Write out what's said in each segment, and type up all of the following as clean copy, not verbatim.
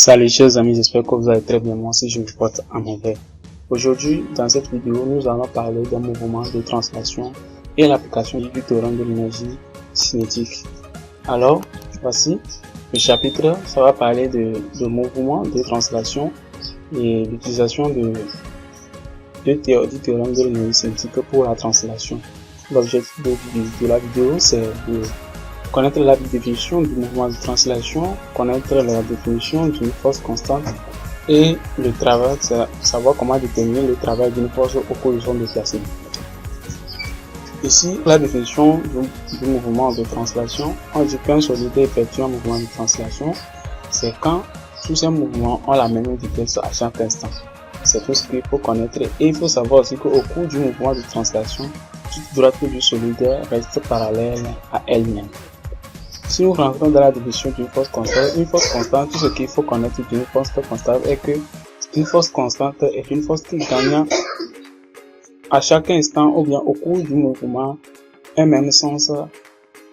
Salut chers amis, j'espère que vous allez très bien. Moi aussi je vous porte à merveille. Aujourd'hui, dans cette vidéo, nous allons parler d'un mouvement de translation et l'application du théorème de l'énergie cinétique. Alors, voici le chapitre, ça va parler de mouvement de translation et l'utilisation du théorème de l'énergie cinétique pour la translation. L'objectif de la vidéo, c'est de connaître la définition du mouvement de translation, connaître la définition d'une force constante et le travail, savoir comment déterminer le travail d'une force au cours de son déplacement. Ici, la définition du mouvement de translation, on dit qu'un solide effectue un mouvement de translation, c'est quand tous ces mouvements ont la même vitesse à chaque instant. C'est tout ce qu'il faut connaître et il faut savoir aussi qu'au cours du mouvement de translation, toute droite du solide reste parallèle à elle-même. Si nous rentrons dans la définition d'une force constante, tout ce qu'il faut connaître d'une force constante est que une force constante est une force qui gagne à chaque instant ou bien au cours du mouvement un même sens,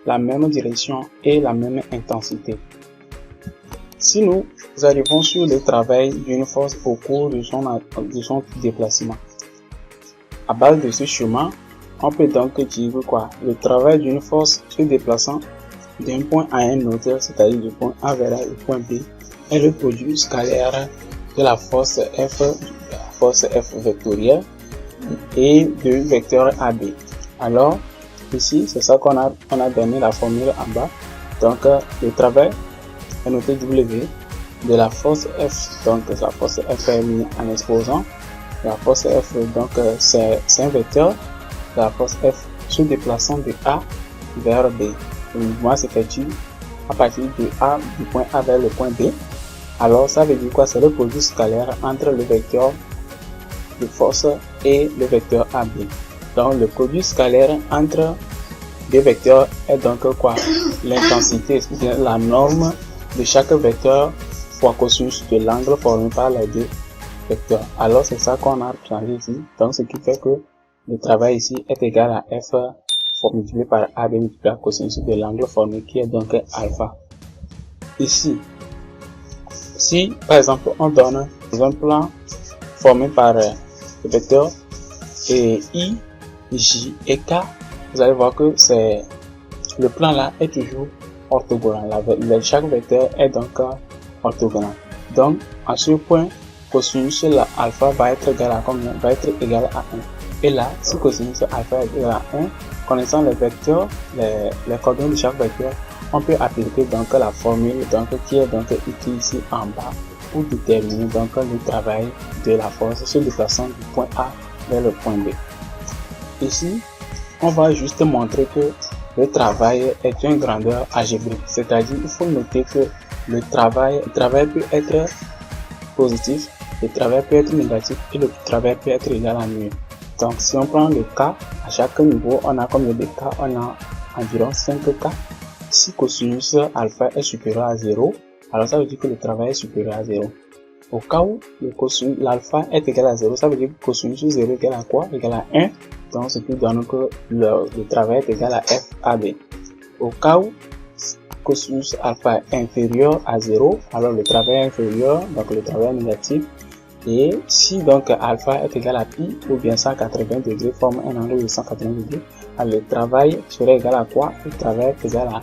la même direction et la même intensité. Si nous arrivons sur le travail d'une force au cours de son déplacement, à base de ce chemin, on peut donc dire quoi? Le travail d'une force se déplaçant d'un point à un autre, c'est-à-dire du point A vers le point B, est le produit scalaire de la force F vectorielle et du vecteur AB. Alors, ici, c'est ça qu'on a donné la formule en bas. Donc, le travail est noté W de la force F. Donc, la force F est mise en exposant. La force F, donc, c'est un vecteur. La force F se déplaçant de A vers B. Le mouvement s'effectue à partir du point A vers le point B. Alors, ça veut dire quoi? C'est le produit scalaire entre le vecteur de force et le vecteur AB. Donc, le produit scalaire entre deux vecteurs est donc quoi? L'intensité, c'est-à-dire la norme de chaque vecteur fois cosinus de l'angle formé par les deux vecteurs. Alors, c'est ça qu'on a changé ici. Donc, ce qui fait que le travail ici est égal à F multiplié par AB multiplié par cosinus de l'angle formé qui est donc alpha. Ici, si par exemple on donne un plan formé par le vecteur I, J et K, vous allez voir que le plan là est toujours orthogonal. Chaque vecteur est donc orthogonal. Donc à ce point, cosinus la alpha va être égal à combien? Va être égal à 1. Et là, si cosinus alpha est égal à 1, connaissant les vecteurs, les coordonnées de chaque vecteur, on peut appliquer donc la formule qui est donc écrite ici en bas pour déterminer donc le travail de la force se déplaçant du point A vers le point B. Ici, on va juste montrer que le travail est une grandeur algébrique, c'est-à-dire il faut noter que le travail peut être positif, le travail peut être négatif et le travail peut être égal à nul. Donc, si on prend le cas, à chaque niveau, on a combien de cas? On a environ 5 cas. Si cosinus alpha est supérieur à 0, alors ça veut dire que le travail est supérieur à 0. Au cas où l'alpha est égal à 0, ça veut dire que cosinus 0 est égal à quoi? Égal à 1. Donc, ce qui donne que le travail est égal à FAB. Au cas où cosinus alpha est inférieur à 0, alors le travail est inférieur, donc le travail est négatif. Et si donc alpha est égal à pi ou bien 180 degrés forme un angle de 180 degrés, alors le travail serait égal à quoi? Le travail est égal à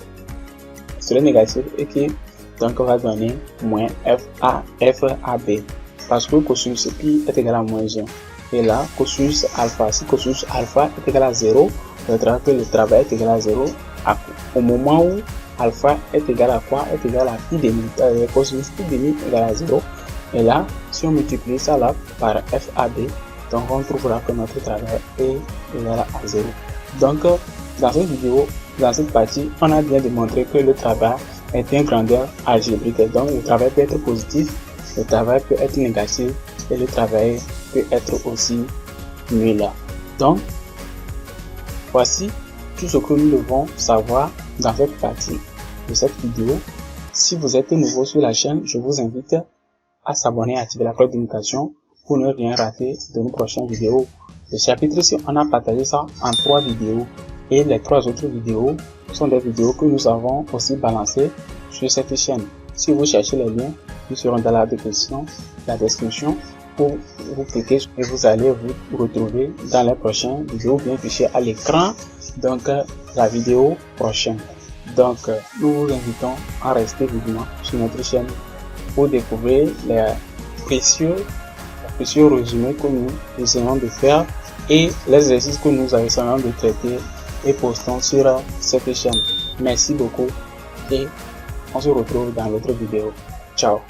serait négatif et qui donc va donner moins FAB parce que cosinus pi est égal à moins 1. Et là, cosinus alpha, si cosinus alpha est égal à 0, on verra que le travail est égal à 0 au moment où alpha est égal à quoi? Est égal à pi demi. Cosinus pi demi est égal à 0. Et là, si on multiplie ça là par FAB, donc on trouvera que notre travail est égal à 0. Donc, dans cette vidéo, dans cette partie, on a bien démontré que le travail est une grandeur algébrique. Donc, le travail peut être positif, le travail peut être négatif et le travail peut être aussi nul. Donc, voici tout ce que nous devons savoir dans cette partie de cette vidéo. Si vous êtes nouveau sur la chaîne, je vous invite à s'abonner et activer la cloche de notification pour ne rien rater de nos prochaines vidéos. Le chapitre-ci, on a partagé ça en 3 vidéos et les 3 autres vidéos sont des vidéos que nous avons aussi balancées sur cette chaîne. Si vous cherchez les liens, ils seront dans la description, où vous cliquez et vous allez vous retrouver dans les prochaines vidéos bien fichées à l'écran. Donc, la vidéo prochaine. Donc, nous vous invitons à rester vigilants sur notre chaîne pour découvrir les précieux résumés que nous essayons de faire et les exercices que nous essayons de traiter et postons sur cette chaîne. Merci beaucoup et on se retrouve dans l'autre vidéo. Ciao.